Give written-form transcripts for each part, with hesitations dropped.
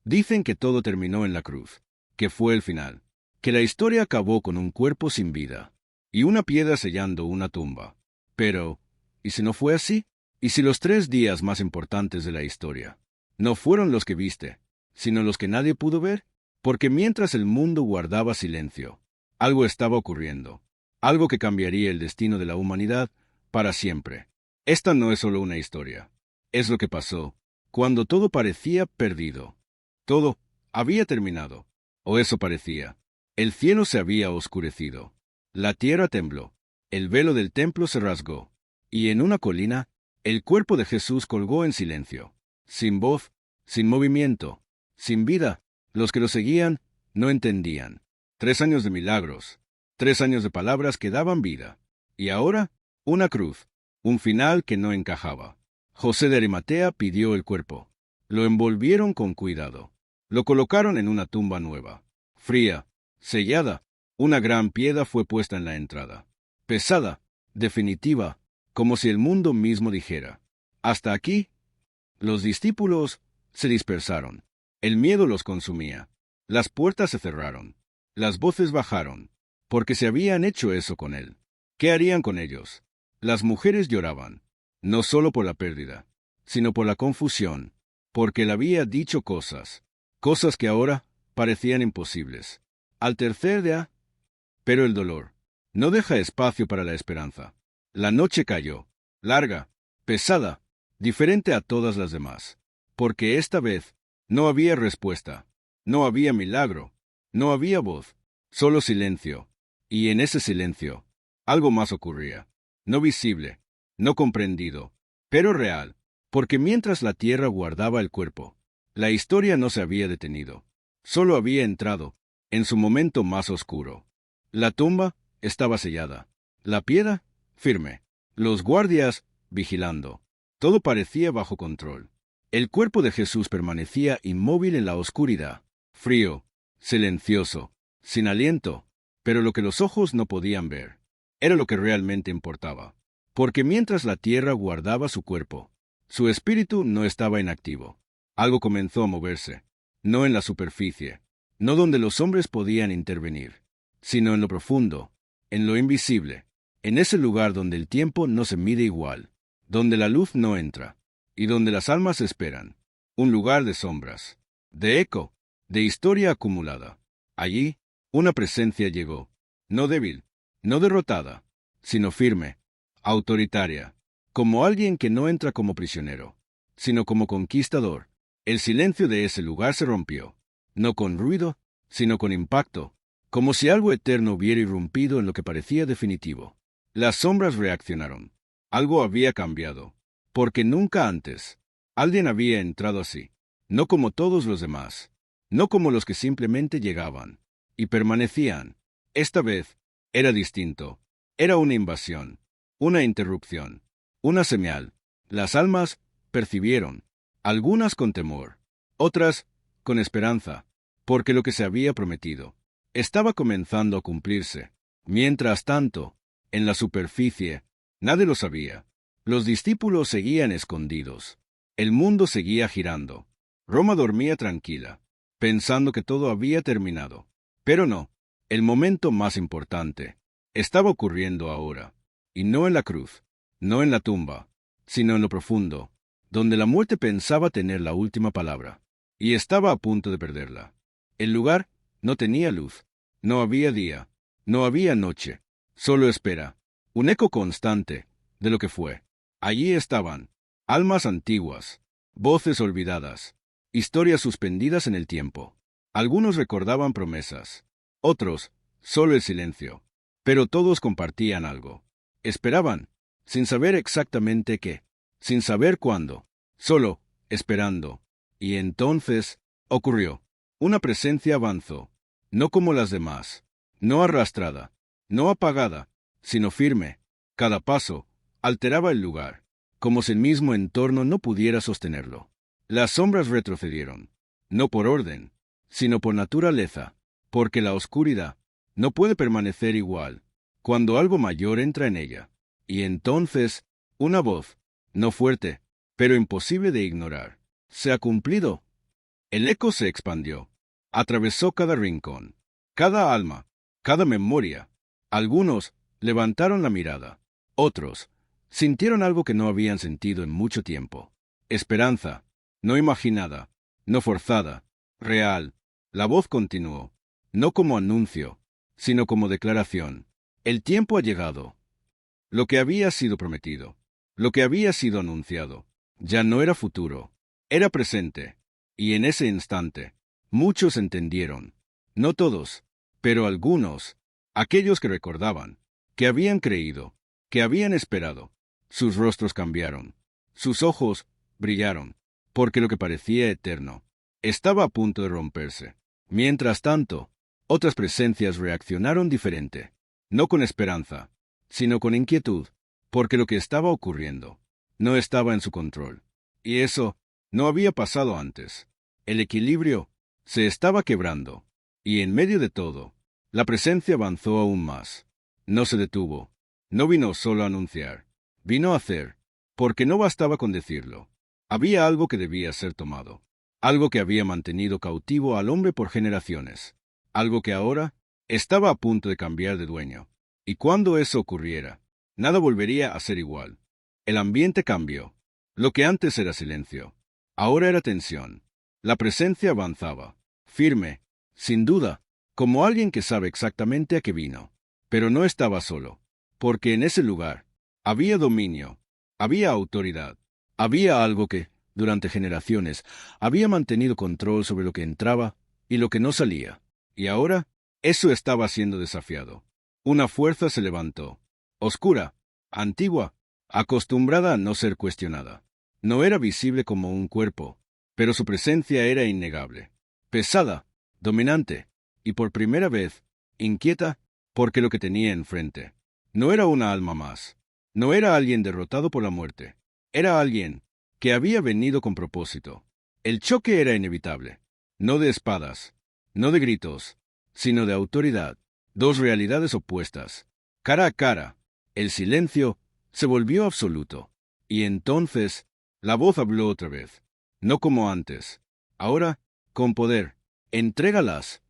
Dicen que todo terminó en la cruz, que fue el final, que la historia acabó con un cuerpo sin vida y una piedra sellando una tumba. Pero, ¿y si no fue así? ¿Y si los 3 días más importantes de la historia no fueron los que viste, sino los que nadie pudo ver? Porque mientras el mundo guardaba silencio, algo estaba ocurriendo, algo que cambiaría el destino de la humanidad para siempre. Esta no es solo una historia, es lo que pasó cuando todo parecía perdido. Todo había terminado, o eso parecía. El cielo se había oscurecido, la tierra tembló, el velo del templo se rasgó, y en una colina, el cuerpo de Jesús colgó en silencio, sin voz, sin movimiento, sin vida. Los que lo seguían no entendían. 3 años de milagros, 3 años de palabras que daban vida, y ahora, una cruz, un final que no encajaba. José de Arimatea pidió el cuerpo. Lo envolvieron con cuidado. Lo colocaron en una tumba nueva, fría, sellada. Una gran piedra fue puesta en la entrada. Pesada, definitiva, como si el mundo mismo dijera: hasta aquí. Los discípulos se dispersaron. El miedo los consumía. Las puertas se cerraron. Las voces bajaron, porque se habían hecho eso con él. ¿Qué harían con ellos? Las mujeres lloraban, no solo por la pérdida, sino por la confusión, porque él había dicho cosas que ahora parecían imposibles. Al tercer día, pero el dolor no deja espacio para la esperanza. La noche cayó, larga, pesada, diferente a todas las demás, porque esta vez no había respuesta, no había milagro, no había voz, solo silencio, y en ese silencio algo más ocurría, no visible, no comprendido, pero real, porque mientras la tierra guardaba el cuerpo, la historia no se había detenido, solo había entrado en su momento más oscuro. La tumba estaba sellada, la piedra firme, los guardias vigilando. Todo parecía bajo control. El cuerpo de Jesús permanecía inmóvil en la oscuridad, frío, silencioso, sin aliento, pero lo que los ojos no podían ver era lo que realmente importaba, porque mientras la tierra guardaba su cuerpo, su espíritu no estaba inactivo. Algo comenzó a moverse, no en la superficie, no donde los hombres podían intervenir, sino en lo profundo, en lo invisible, en ese lugar donde el tiempo no se mide igual, donde la luz no entra, y donde las almas esperan, un lugar de sombras, de eco, de historia acumulada. Allí, una presencia llegó, no débil, no derrotada, sino firme, autoritaria, como alguien que no entra como prisionero, sino como conquistador. El silencio de ese lugar se rompió, no con ruido, sino con impacto, como si algo eterno hubiera irrumpido en lo que parecía definitivo. Las sombras reaccionaron. Algo había cambiado, porque nunca antes alguien había entrado así, no como todos los demás, no como los que simplemente llegaban y permanecían. Esta vez era distinto, era una invasión, una interrupción, una señal. Las almas percibieron, algunas con temor, otras con esperanza, porque lo que se había prometido estaba comenzando a cumplirse. Mientras tanto, en la superficie, nadie lo sabía. Los discípulos seguían escondidos. El mundo seguía girando. Roma dormía tranquila, pensando que todo había terminado. Pero no, el momento más importante estaba ocurriendo ahora, y no en la cruz, no en la tumba, sino en lo profundo, donde la muerte pensaba tener la última palabra, y estaba a punto de perderla. El lugar no tenía luz, no había día, no había noche, solo espera, un eco constante de lo que fue. Allí estaban, almas antiguas, voces olvidadas, historias suspendidas en el tiempo. Algunos recordaban promesas, otros, solo el silencio, pero todos compartían algo. Esperaban, sin saber exactamente qué, sin saber cuándo, solo esperando. Y entonces ocurrió. Una presencia avanzó, no como las demás, no arrastrada, no apagada, sino firme. Cada paso alteraba el lugar, como si el mismo entorno no pudiera sostenerlo. Las sombras retrocedieron, no por orden, sino por naturaleza, porque la oscuridad no puede permanecer igual cuando algo mayor entra en ella. Y entonces, una voz, no fuerte, pero imposible de ignorar: se ha cumplido. El eco se expandió. Atravesó cada rincón, cada alma, cada memoria. Algunos levantaron la mirada. Otros sintieron algo que no habían sentido en mucho tiempo. Esperanza, no imaginada, no forzada, real. La voz continuó, no como anuncio, sino como declaración. El tiempo ha llegado. Lo que había sido prometido, lo que había sido anunciado, ya no era futuro, era presente. Y en ese instante, muchos entendieron. No todos, pero algunos, aquellos que recordaban, que habían creído, que habían esperado. Sus rostros cambiaron, sus ojos brillaron, porque lo que parecía eterno estaba a punto de romperse. Mientras tanto, otras presencias reaccionaron diferente, no con esperanza, sino con inquietud, porque lo que estaba ocurriendo no estaba en su control. Y eso no había pasado antes. El equilibrio se estaba quebrando, y en medio de todo, la presencia avanzó aún más. No se detuvo, no vino solo a anunciar, vino a hacer, porque no bastaba con decirlo. Había algo que debía ser tomado, algo que había mantenido cautivo al hombre por generaciones, algo que ahora estaba a punto de cambiar de dueño. Y cuando eso ocurriera, nada volvería a ser igual. El ambiente cambió. Lo que antes era silencio, ahora era tensión. La presencia avanzaba, firme, sin duda, como alguien que sabe exactamente a qué vino. Pero no estaba solo, porque en ese lugar había dominio, había autoridad, había algo que, durante generaciones, había mantenido control sobre lo que entraba y lo que no salía. Y ahora, eso estaba siendo desafiado. Una fuerza se levantó, oscura, antigua, acostumbrada a no ser cuestionada. No era visible como un cuerpo, pero su presencia era innegable, pesada, dominante, y por primera vez, inquieta, porque lo que tenía enfrente no era una alma más, no era alguien derrotado por la muerte, era alguien que había venido con propósito. El choque era inevitable, no de espadas, no de gritos, sino de autoridad, dos realidades opuestas, cara a cara. El silencio se volvió absoluto, y entonces la voz habló otra vez, no como antes, ahora con poder. Entrégalas.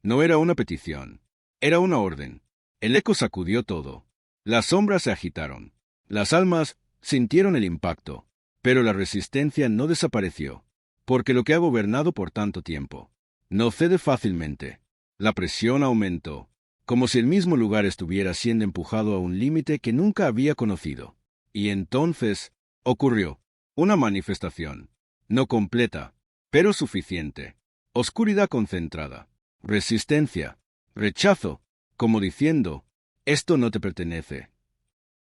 No era una petición, era una orden. El eco sacudió todo. Las sombras se agitaron. Las almas sintieron el impacto, pero la resistencia no desapareció, porque lo que ha gobernado por tanto tiempo no cede fácilmente. La presión aumentó, como si el mismo lugar estuviera siendo empujado a un límite que nunca había conocido. Y entonces ocurrió una manifestación, no completa, pero suficiente. Oscuridad concentrada, resistencia, rechazo, como diciendo, esto no te pertenece.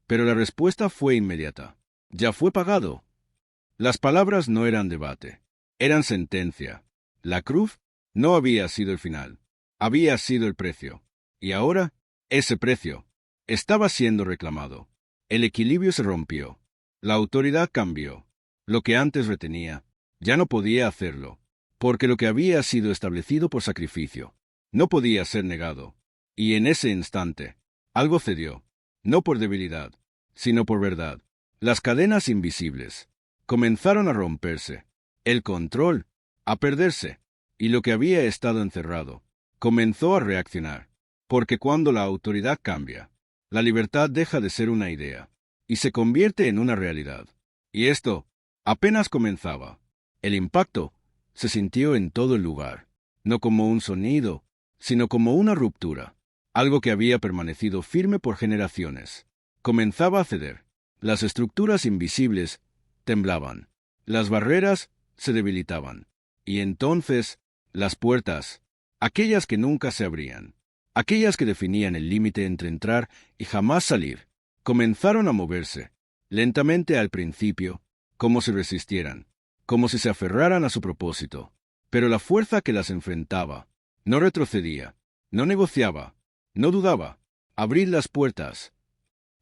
Pero la respuesta fue inmediata. Ya fue pagado. Las palabras no eran debate, eran sentencia. La cruz no había sido el final, había sido el precio. Y ahora, ese precio estaba siendo reclamado. El equilibrio se rompió. La autoridad cambió. Lo que antes retenía, ya no podía hacerlo, porque lo que había sido establecido por sacrificio no podía ser negado. Y en ese instante, algo cedió, no por debilidad, sino por verdad. Las cadenas invisibles comenzaron a romperse, el control a perderse, y lo que había estado encerrado comenzó a reaccionar. Porque cuando la autoridad cambia, la libertad deja de ser una idea y se convierte en una realidad. Y esto apenas comenzaba. El impacto se sintió en todo el lugar, no como un sonido, sino como una ruptura. Algo que había permanecido firme por generaciones comenzaba a ceder. Las estructuras invisibles temblaban, las barreras se debilitaban, y entonces las puertas, aquellas que nunca se abrían, aquellas que definían el límite entre entrar y jamás salir, comenzaron a moverse, lentamente al principio, como si resistieran, como si se aferraran a su propósito. Pero la fuerza que las enfrentaba no retrocedía, no negociaba, no dudaba. Abrid las puertas.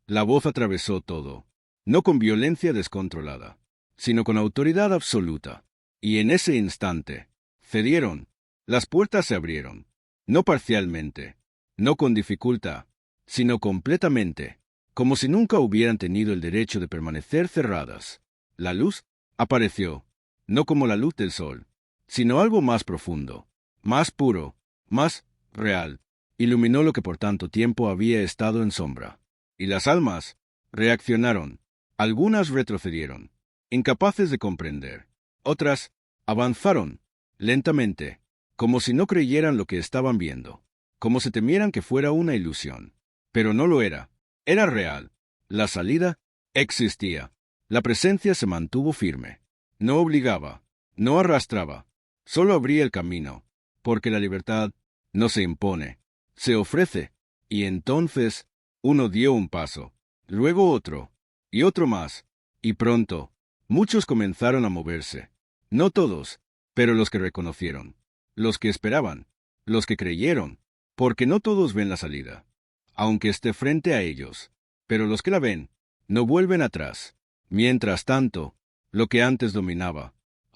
La voz atravesó todo, no con violencia descontrolada, sino con autoridad absoluta. Y en ese instante, cedieron. Las puertas se abrieron, no parcialmente, no con dificultad, sino completamente, como si nunca hubieran tenido el derecho de permanecer cerradas. La luz apareció, no como la luz del sol, sino algo más profundo, más puro, más real. Iluminó lo que por tanto tiempo había estado en sombra. Y las almas reaccionaron. Algunas retrocedieron, incapaces de comprender. Otras avanzaron, lentamente, como si no creyeran lo que estaban viendo, como si temieran que fuera una ilusión. Pero no lo era. Era real. La salida existía. La presencia se mantuvo firme. No obligaba, no arrastraba, solo abría el camino, porque la libertad no se impone, se ofrece. Y entonces uno dio un paso, luego otro, y otro más, y pronto muchos comenzaron a moverse. No todos, pero los que reconocieron, los que esperaban, los que creyeron, porque no todos ven la salida, aunque esté frente a ellos, pero los que la ven no vuelven atrás. Mientras tanto, lo que antes dominaba,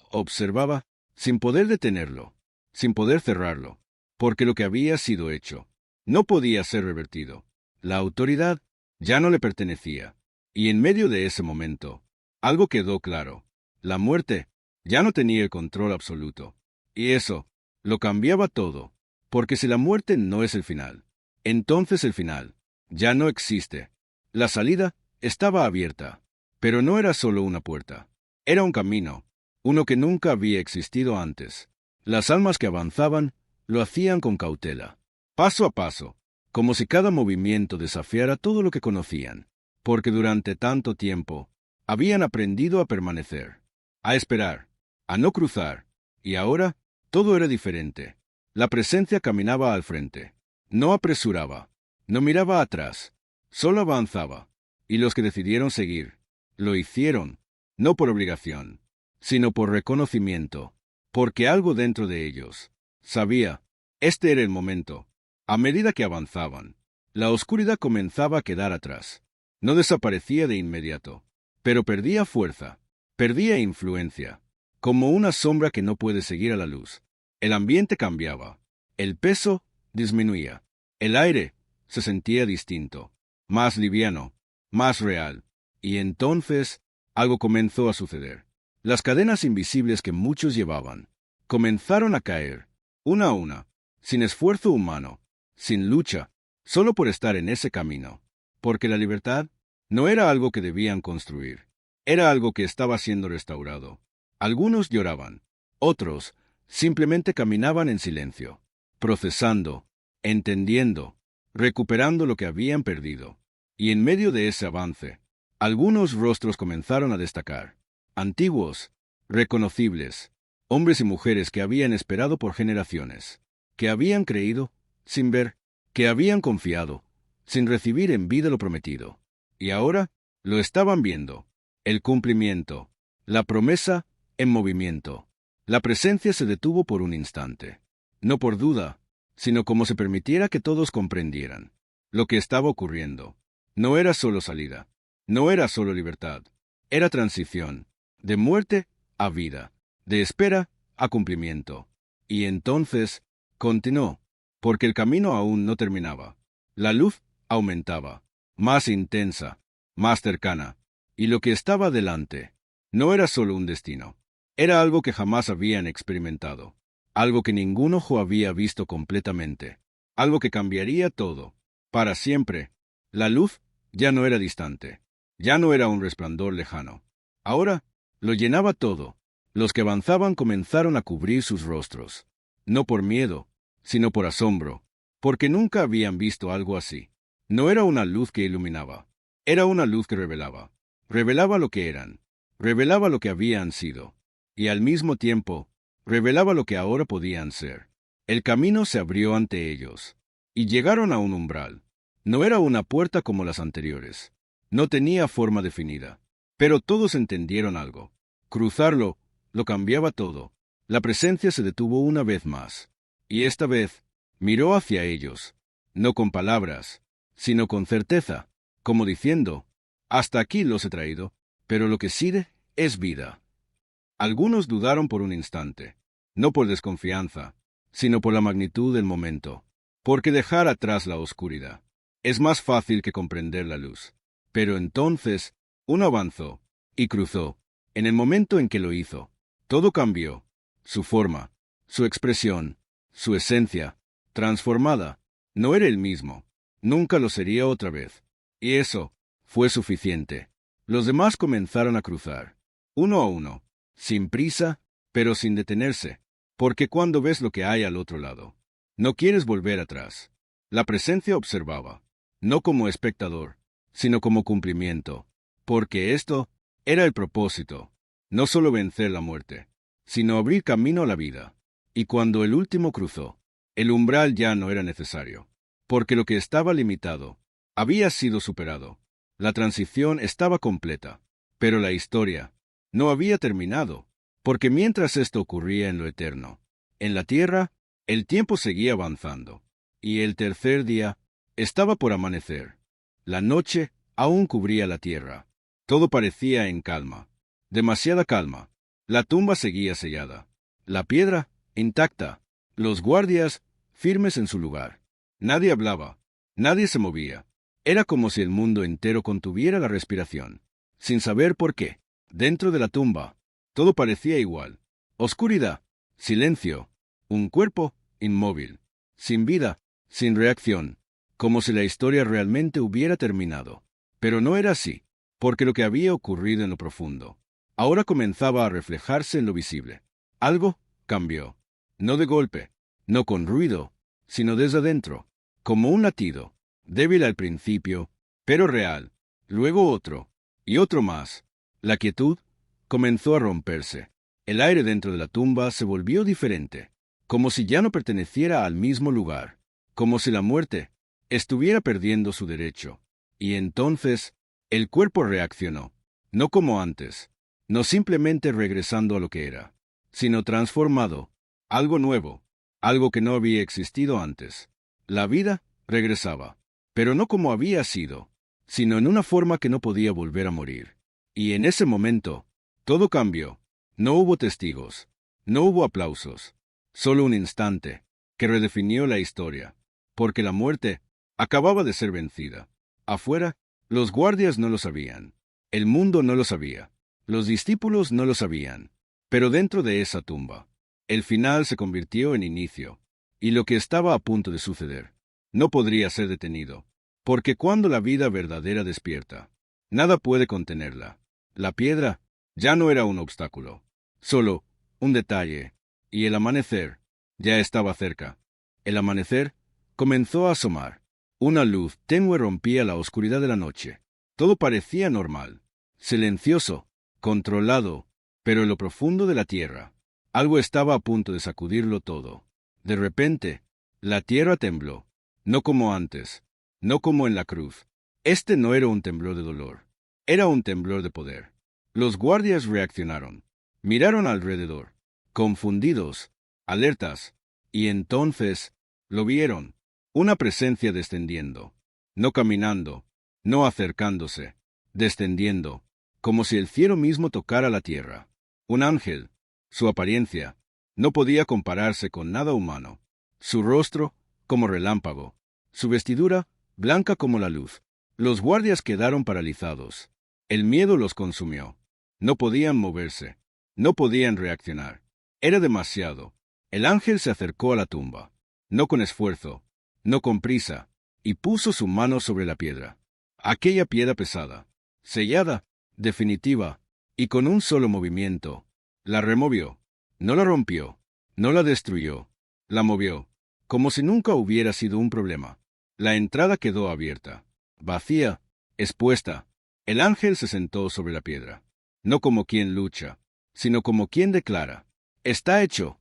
observaba, sin poder detenerlo, sin poder cerrarlo, porque lo que había sido hecho no podía ser revertido. La autoridad ya no le pertenecía, y en medio de ese momento, algo quedó claro: la muerte ya no tenía el control absoluto, y eso lo cambiaba todo, porque si la muerte no es el final, entonces el final ya no existe. La salida estaba abierta, pero no era solo una puerta, era un camino, uno que nunca había existido antes. Las almas que avanzaban lo hacían con cautela, paso a paso, como si cada movimiento desafiara todo lo que conocían, porque durante tanto tiempo habían aprendido a permanecer, a esperar, a no cruzar, y ahora todo era diferente. La presencia caminaba al frente, no apresuraba, no miraba atrás, solo avanzaba, y los que decidieron seguir, lo hicieron, no por obligación, sino por reconocimiento, porque algo dentro de ellos sabía, este era el momento. A medida que avanzaban, la oscuridad comenzaba a quedar atrás. No desaparecía de inmediato, pero perdía fuerza, perdía influencia, como una sombra que no puede seguir a la luz. El ambiente cambiaba, el peso disminuía, el aire se sentía distinto, más liviano, más real, y entonces algo comenzó a suceder. Las cadenas invisibles que muchos llevaban comenzaron a caer, una a una, sin esfuerzo humano, sin lucha, solo por estar en ese camino, porque la libertad no era algo que debían construir, era algo que estaba siendo restaurado. Algunos lloraban, otros simplemente caminaban en silencio, procesando, entendiendo, recuperando lo que habían perdido. Y en medio de ese avance, algunos rostros comenzaron a destacar, antiguos, reconocibles, hombres y mujeres que habían esperado por generaciones, que habían creído, sin ver, que habían confiado, sin recibir en vida lo prometido. Y ahora lo estaban viendo, el cumplimiento, la promesa en movimiento. La presencia se detuvo por un instante, no por duda, sino como se permitiera que todos comprendieran. Lo que estaba ocurriendo no era solo salida, no era solo libertad, era transición, de muerte a vida, de espera a cumplimiento. Y entonces continuó, porque el camino aún no terminaba. La luz aumentaba, más intensa, más cercana, y lo que estaba delante no era solo un destino, era algo que jamás habían experimentado, algo que ningún ojo había visto completamente, algo que cambiaría todo, para siempre. La luz ya no era distante, ya no era un resplandor lejano. Ahora lo llenaba todo. Los que avanzaban comenzaron a cubrir sus rostros, no por miedo, sino por asombro, porque nunca habían visto algo así. No era una luz que iluminaba, era una luz que revelaba. Revelaba lo que eran, revelaba lo que habían sido, y al mismo tiempo, revelaba lo que ahora podían ser. El camino se abrió ante ellos, y llegaron a un umbral. No era una puerta como las anteriores, no tenía forma definida, pero todos entendieron algo. Cruzarlo lo cambiaba todo. La presencia se detuvo una vez más, y esta vez miró hacia ellos, no con palabras, sino con certeza, como diciendo, hasta aquí los he traído, pero lo que sigue es vida. Algunos dudaron por un instante, no por desconfianza, sino por la magnitud del momento, porque dejar atrás la oscuridad es más fácil que comprender la luz. Pero entonces uno avanzó y cruzó. En el momento en que lo hizo, todo cambió. su forma, su expresión, su esencia, transformada, no era el mismo. Nunca lo sería otra vez. Y eso fue suficiente. Los demás comenzaron a cruzar, uno a uno, sin prisa, pero sin detenerse, porque cuando ves lo que hay al otro lado, no quieres volver atrás. La presencia observaba, no como espectador, sino como cumplimiento, porque esto era el propósito, no solo vencer la muerte, sino abrir camino a la vida. Y cuando el último cruzó, el umbral ya no era necesario, porque lo que estaba limitado había sido superado. La transición estaba completa, pero la historia no había terminado, porque mientras esto ocurría en lo eterno, en la tierra, el tiempo seguía avanzando, y el tercer día estaba por amanecer. La noche aún cubría la tierra. Todo parecía en calma, demasiada calma. La tumba seguía sellada, la piedra intacta, los guardias firmes en su lugar. Nadie hablaba, nadie se movía. Era como si el mundo entero contuviera la respiración, sin saber por qué. Dentro de la tumba, todo parecía igual. Oscuridad, silencio, un cuerpo inmóvil, sin vida, sin reacción, como si la historia realmente hubiera terminado. Pero no era así, porque lo que había ocurrido en lo profundo ahora comenzaba a reflejarse en lo visible. Algo cambió, no de golpe, no con ruido, sino desde adentro, como un latido, débil al principio, pero real. Luego otro, y otro más. La quietud comenzó a romperse. El aire dentro de la tumba se volvió diferente, como si ya no perteneciera al mismo lugar, como si la muerte estuviera perdiendo su derecho. Y entonces el cuerpo reaccionó, no como antes, no simplemente regresando a lo que era, sino transformado, algo nuevo, algo que no había existido antes. La vida regresaba, pero no como había sido, sino en una forma que no podía volver a morir. Y en ese momento, todo cambió. No hubo testigos, no hubo aplausos, solo un instante, que redefinió la historia, porque la muerte acababa de ser vencida. Afuera, los guardias no lo sabían, el mundo no lo sabía, los discípulos no lo sabían, pero dentro de esa tumba, el final se convirtió en inicio, y lo que estaba a punto de suceder no podría ser detenido, porque cuando la vida verdadera despierta, nada puede contenerla. La piedra ya no era un obstáculo, solo un detalle, y el amanecer ya estaba cerca. El amanecer comenzó a asomar. Una luz tenue rompía la oscuridad de la noche. Todo parecía normal, silencioso, controlado, pero en lo profundo de la tierra, algo estaba a punto de sacudirlo todo. De repente, la tierra tembló, no como antes, no como en la cruz. Este no era un temblor de dolor, era un temblor de poder. Los guardias reaccionaron, miraron alrededor, confundidos, alertas, y entonces lo vieron, una presencia descendiendo, no caminando, no acercándose, descendiendo, como si el cielo mismo tocara la tierra. Un ángel. Su apariencia no podía compararse con nada humano. Su rostro como relámpago, su vestidura blanca como la luz. Los guardias quedaron paralizados. El miedo los consumió. No podían moverse, no podían reaccionar. Era demasiado. El ángel se acercó a la tumba, no con esfuerzo, no con prisa, y puso su mano sobre la piedra. Aquella piedra pesada, sellada, definitiva, y con un solo movimiento, la removió. No la rompió, no la destruyó, la movió, como si nunca hubiera sido un problema. La entrada quedó abierta, vacía, expuesta. El ángel se sentó sobre la piedra, no como quien lucha, sino como quien declara: «Está hecho».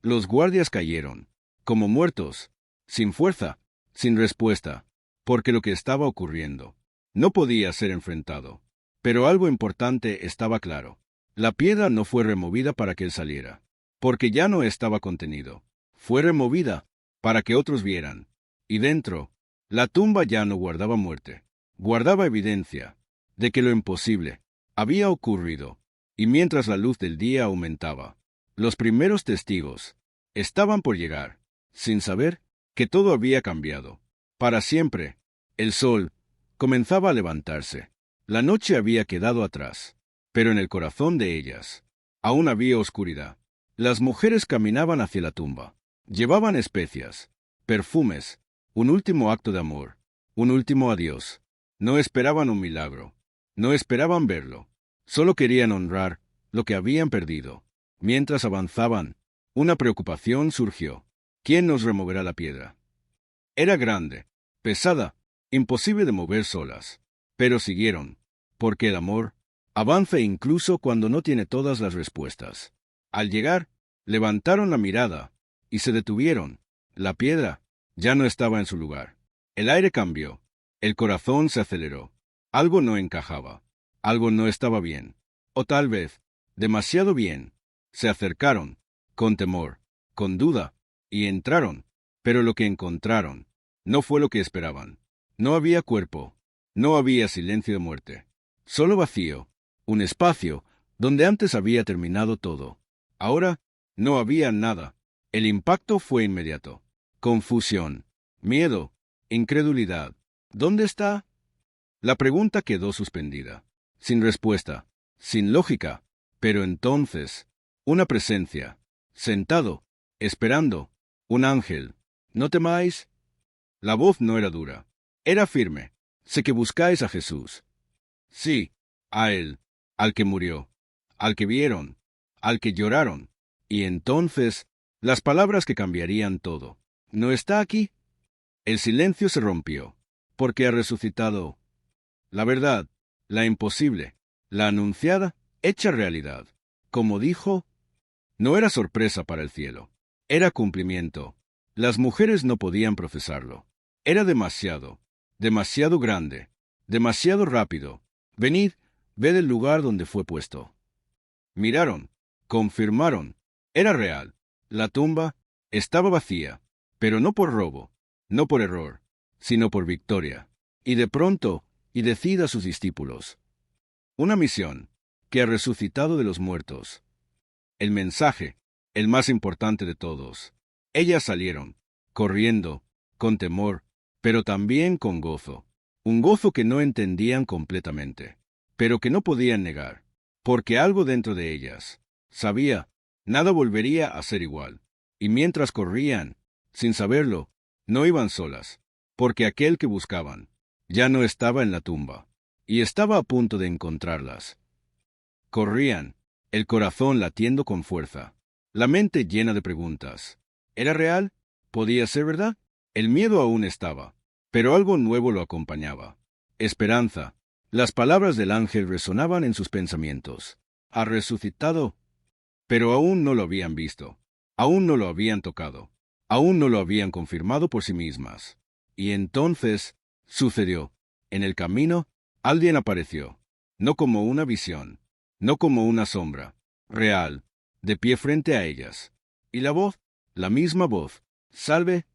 Los guardias cayeron, como muertos, sin fuerza, sin respuesta, porque lo que estaba ocurriendo no podía ser enfrentado. Pero algo importante estaba claro. La piedra no fue removida para que él saliera, porque ya no estaba contenido. Fue removida para que otros vieran. Y dentro, la tumba ya no guardaba muerte, guardaba evidencia de que lo imposible había ocurrido. Y mientras la luz del día aumentaba, los primeros testigos estaban por llegar, sin saber que todo había cambiado. Para siempre, el sol comenzaba a levantarse. La noche había quedado atrás, pero en el corazón de ellas aún había oscuridad. Las mujeres caminaban hacia la tumba. Llevaban especias, perfumes, un último acto de amor, un último adiós. No esperaban un milagro. No esperaban verlo. Solo querían honrar lo que habían perdido. Mientras avanzaban, una preocupación surgió. ¿Quién nos removerá la piedra? Era grande, pesada, imposible de mover solas. Pero siguieron, porque el amor avanza incluso cuando no tiene todas las respuestas. Al llegar, levantaron la mirada y se detuvieron. La piedra ya no estaba en su lugar. El aire cambió. El corazón se aceleró. Algo no encajaba. Algo no estaba bien. O tal vez, demasiado bien. Se acercaron, con temor, con duda, y entraron. Pero lo que encontraron no fue lo que esperaban. No había cuerpo. No había silencio de muerte. Solo vacío. Un espacio donde antes había terminado todo. Ahora no había nada. El impacto fue inmediato. Confusión, miedo, incredulidad. ¿Dónde está? La pregunta quedó suspendida, sin respuesta, sin lógica. Pero entonces, una presencia, sentado, esperando, un ángel. ¿No temáis? La voz no era dura, era firme. Sé que buscáis a Jesús. Sí, a Él, al que murió, al que vieron, al que lloraron. Y entonces, las palabras que cambiarían todo. ¿No está aquí? El silencio se rompió, porque ha resucitado. La verdad, la imposible, la anunciada, hecha realidad. Como dijo, no era sorpresa para el cielo, era cumplimiento. Las mujeres no podían procesarlo. Era demasiado, demasiado grande, demasiado rápido. Venid, ved el lugar donde fue puesto. Miraron, confirmaron, era real. La tumba estaba vacía, pero no por robo, no por error, sino por victoria. Y de pronto, y decid a sus discípulos, una misión, que ha resucitado de los muertos. El mensaje, el más importante de todos. Ellas salieron, corriendo, con temor, pero también con gozo. Un gozo que no entendían completamente, pero que no podían negar, porque algo dentro de ellas sabía, nada volvería a ser igual. Y mientras corrían, sin saberlo, no iban solas, porque aquel que buscaban ya no estaba en la tumba, y estaba a punto de encontrarlas. Corrían, el corazón latiendo con fuerza, la mente llena de preguntas. ¿Era real? ¿Podía ser verdad? El miedo aún estaba, pero algo nuevo lo acompañaba. Esperanza. Las palabras del ángel resonaban en sus pensamientos. Ha resucitado. Pero aún no lo habían visto, aún no lo habían tocado, aún no lo habían confirmado por sí mismas. Y entonces, sucedió. En el camino, alguien apareció, no como una visión, no como una sombra, real, de pie frente a ellas. Y la voz, la misma voz, salve.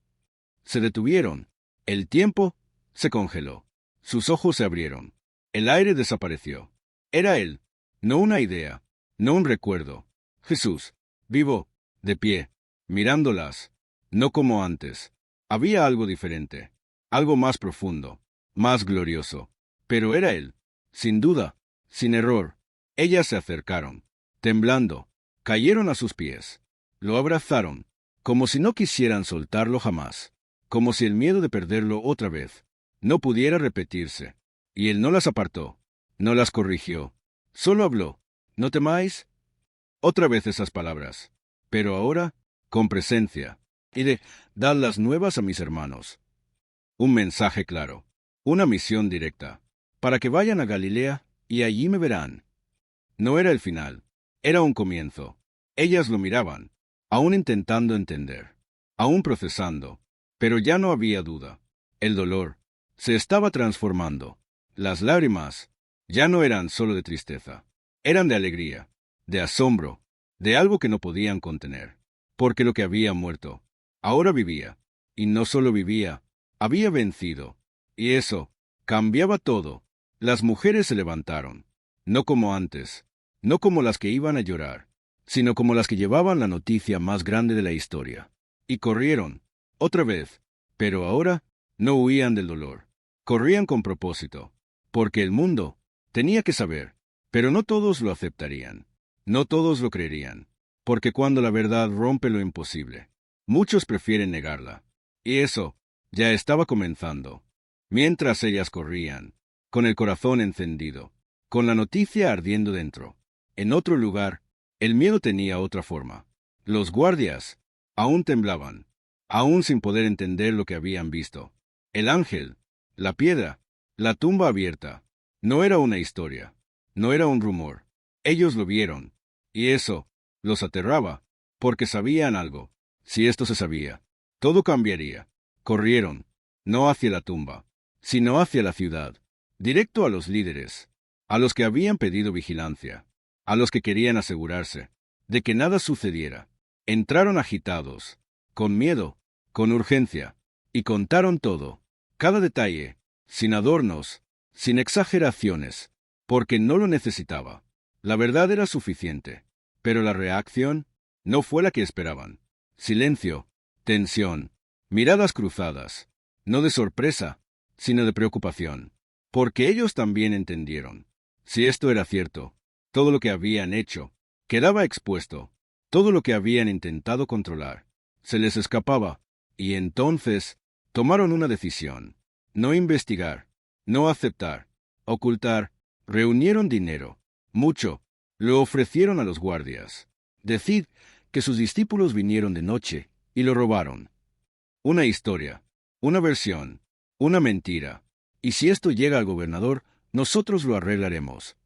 Se detuvieron. El tiempo se congeló. Sus ojos se abrieron. El aire desapareció. Era él, no una idea, no un recuerdo. Jesús, vivo, de pie, mirándolas, no como antes. Había algo diferente, algo más profundo, más glorioso. Pero era él, sin duda, sin error. Ellas se acercaron, temblando, cayeron a sus pies. Lo abrazaron, como si no quisieran soltarlo jamás, como si el miedo de perderlo otra vez no pudiera repetirse. Y él no las apartó, no las corrigió, solo habló. ¿No temáis? Otra vez esas palabras, pero ahora con presencia, y de dad las nuevas a mis hermanos. Un mensaje claro, una misión directa, para que vayan a Galilea y allí me verán. No era el final, era un comienzo. Ellas lo miraban, aún intentando entender, aún procesando, pero ya no había duda. El dolor se estaba transformando. Las lágrimas ya no eran solo de tristeza, eran de alegría, de asombro, de algo que no podían contener, porque lo que había muerto, ahora vivía, y no solo vivía, había vencido, y eso cambiaba todo. Las mujeres se levantaron, no como antes, no como las que iban a llorar, sino como las que llevaban la noticia más grande de la historia, y corrieron, otra vez, pero ahora no huían del dolor, corrían con propósito, porque el mundo tenía que saber, pero no todos lo aceptarían. No todos lo creerían, porque cuando la verdad rompe lo imposible, muchos prefieren negarla. Y eso ya estaba comenzando. Mientras ellas corrían, con el corazón encendido, con la noticia ardiendo dentro. En otro lugar, el miedo tenía otra forma. Los guardias aún temblaban, aún sin poder entender lo que habían visto. El ángel, la piedra, la tumba abierta. No era una historia, no era un rumor. Ellos lo vieron, y eso los aterraba, porque sabían algo. Si esto se sabía, todo cambiaría. Corrieron, no hacia la tumba, sino hacia la ciudad, directo a los líderes, a los que habían pedido vigilancia, a los que querían asegurarse de que nada sucediera. Entraron agitados, con miedo, con urgencia, y contaron todo, cada detalle, sin adornos, sin exageraciones, porque no lo necesitaba. La verdad era suficiente, pero la reacción no fue la que esperaban. Silencio, tensión, miradas cruzadas, no de sorpresa, sino de preocupación, porque ellos también entendieron. Si esto era cierto, todo lo que habían hecho quedaba expuesto, todo lo que habían intentado controlar se les escapaba, y entonces tomaron una decisión: no investigar, no aceptar, ocultar. Reunieron dinero, mucho, lo ofrecieron a los guardias. Decid que sus discípulos vinieron de noche y lo robaron. Una historia, una versión, una mentira. Y si esto llega al gobernador, nosotros lo arreglaremos.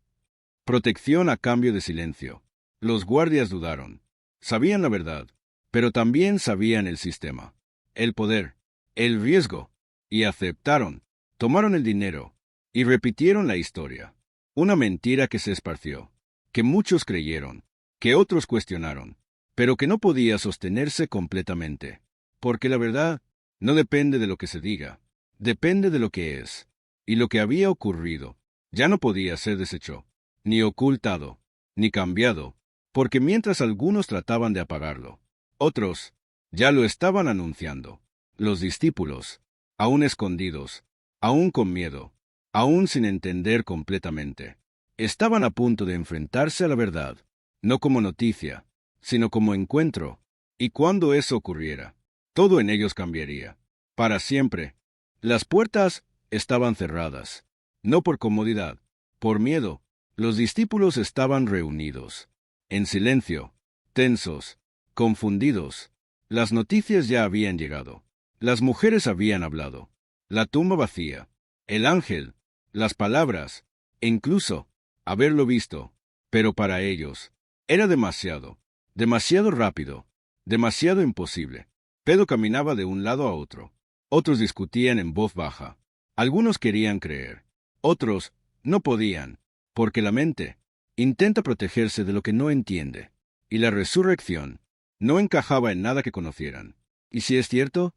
Protección a cambio de silencio. Los guardias dudaron. Sabían la verdad, pero también sabían el sistema, el poder, el riesgo, y aceptaron. Tomaron el dinero y repitieron la historia. Una mentira que se esparció, que muchos creyeron, que otros cuestionaron, pero que no podía sostenerse completamente, porque la verdad no depende de lo que se diga, depende de lo que es, y lo que había ocurrido ya no podía ser deshecho, ni ocultado, ni cambiado, porque mientras algunos trataban de apagarlo, otros ya lo estaban anunciando. Los discípulos, aún escondidos, aún con miedo, aún sin entender completamente, estaban a punto de enfrentarse a la verdad, no como noticia, sino como encuentro, y cuando eso ocurriera, todo en ellos cambiaría, para siempre. Las puertas estaban cerradas, no por comodidad, por miedo. Los discípulos estaban reunidos, en silencio, tensos, confundidos. Las noticias ya habían llegado, las mujeres habían hablado, la tumba vacía, el ángel, las palabras, e incluso haberlo visto, pero para ellos era demasiado, demasiado rápido, demasiado imposible. Pedro caminaba de un lado a otro. Otros discutían en voz baja. Algunos querían creer, otros no podían, porque la mente intenta protegerse de lo que no entiende, y la resurrección no encajaba en nada que conocieran. ¿Y si es cierto?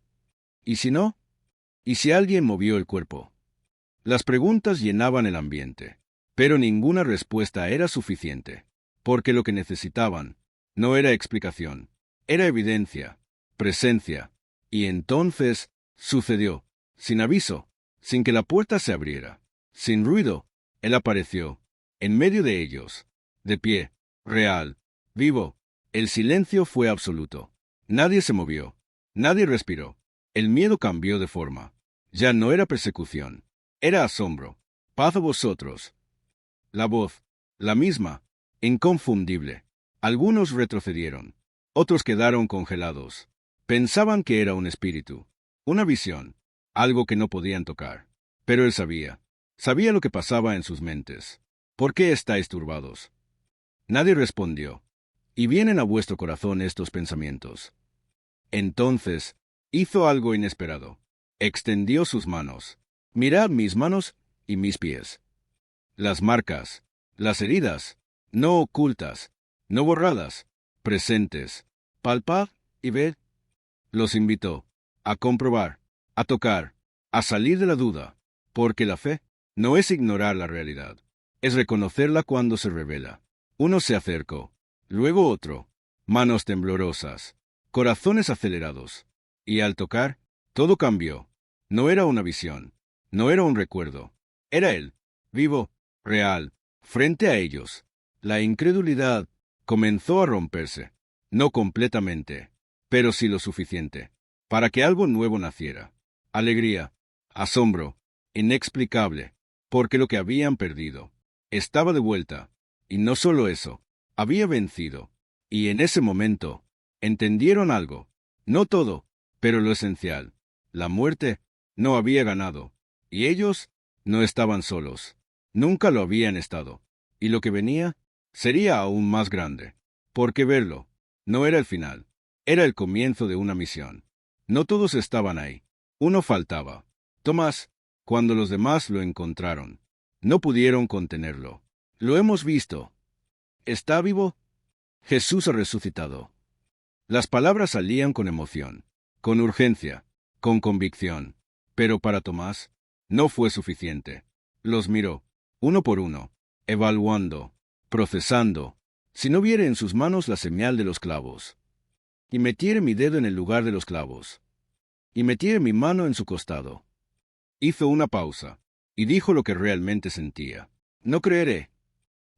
¿Y si no? ¿Y si alguien movió el cuerpo? Las preguntas llenaban el ambiente, pero ninguna respuesta era suficiente, porque lo que necesitaban no era explicación, era evidencia, presencia. Y entonces sucedió, sin aviso, sin que la puerta se abriera, sin ruido. Él apareció, en medio de ellos, de pie, real, vivo. El silencio fue absoluto. Nadie se movió, nadie respiró. El miedo cambió de forma. Ya no era persecución, era asombro. Paz a vosotros. La voz, la misma, inconfundible. Algunos retrocedieron, otros quedaron congelados. Pensaban que era un espíritu, una visión, algo que no podían tocar. Pero él sabía lo que pasaba en sus mentes. ¿Por qué estáis turbados? Nadie respondió. Y vienen a vuestro corazón estos pensamientos. Entonces hizo algo inesperado. Extendió sus manos. Mirad mis manos y mis pies. Las marcas, las heridas, no ocultas, no borradas, presentes. Palpad y ved. Los invitó a comprobar, a tocar, a salir de la duda, porque la fe no es ignorar la realidad, es reconocerla cuando se revela. Uno se acercó, luego otro, manos temblorosas, corazones acelerados, y al tocar, todo cambió. No era una visión, no era un recuerdo, era él, vivo, real, frente a ellos. La incredulidad comenzó a romperse. no completamente, pero sí lo suficiente, para que algo nuevo naciera. Alegría, asombro, inexplicable, porque lo que habían perdido estaba de vuelta, y no solo eso, había vencido, y en ese momento entendieron algo, no todo, pero lo esencial. La muerte no había ganado, y ellos no estaban solos. Nunca lo habían estado, y lo que venía sería aún más grande, porque verlo no era el final, era el comienzo de una misión. No todos estaban ahí, uno faltaba. Tomás, cuando los demás lo encontraron, no pudieron contenerlo. Lo hemos visto. ¿Está vivo? Jesús ha resucitado. Las palabras salían con emoción, con urgencia, con convicción, pero para Tomás no fue suficiente. Los miró, uno por uno, evaluando, procesando, si no viere en sus manos la señal de los clavos, y metiere mi dedo en el lugar de los clavos, y metiere mi mano en su costado. Hizo una pausa, y dijo lo que realmente sentía. No creeré.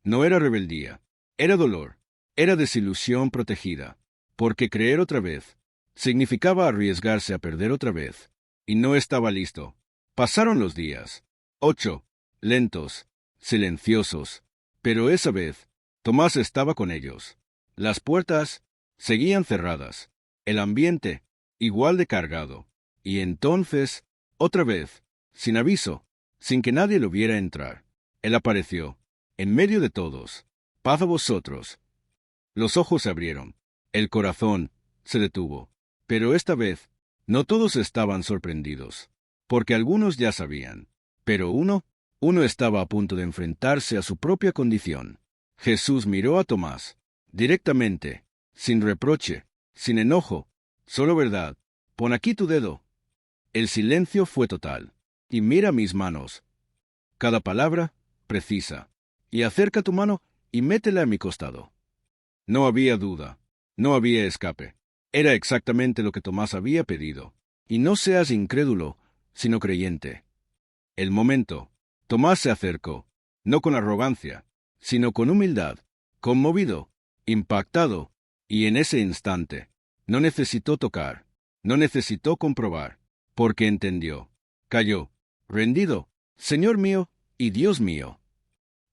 No era rebeldía, era dolor, era desilusión protegida, porque creer otra vez significaba arriesgarse a perder otra vez, y no estaba listo. Pasaron los días, 8, lentos, silenciosos, pero esa vez Tomás estaba con ellos. Las puertas seguían cerradas, el ambiente igual de cargado, y entonces, otra vez, sin aviso, sin que nadie lo viera entrar, él apareció, en medio de todos. Paz a vosotros. Los ojos se abrieron, el corazón se detuvo, pero esta vez no todos estaban sorprendidos, porque algunos ya sabían, pero uno estaba a punto de enfrentarse a su propia condición. Jesús miró a Tomás, directamente, sin reproche, sin enojo, solo verdad. Pon aquí tu dedo. El silencio fue total. Y mira mis manos. Cada palabra, precisa. Y acerca tu mano y métela a mi costado. No había duda, no había escape. Era exactamente lo que Tomás había pedido. Y no seas incrédulo, sino creyente. El momento, Tomás se acercó, no con arrogancia, sino con humildad, conmovido, impactado, y en ese instante, no necesitó tocar, no necesitó comprobar, porque entendió. Cayó, rendido, Señor mío y Dios mío.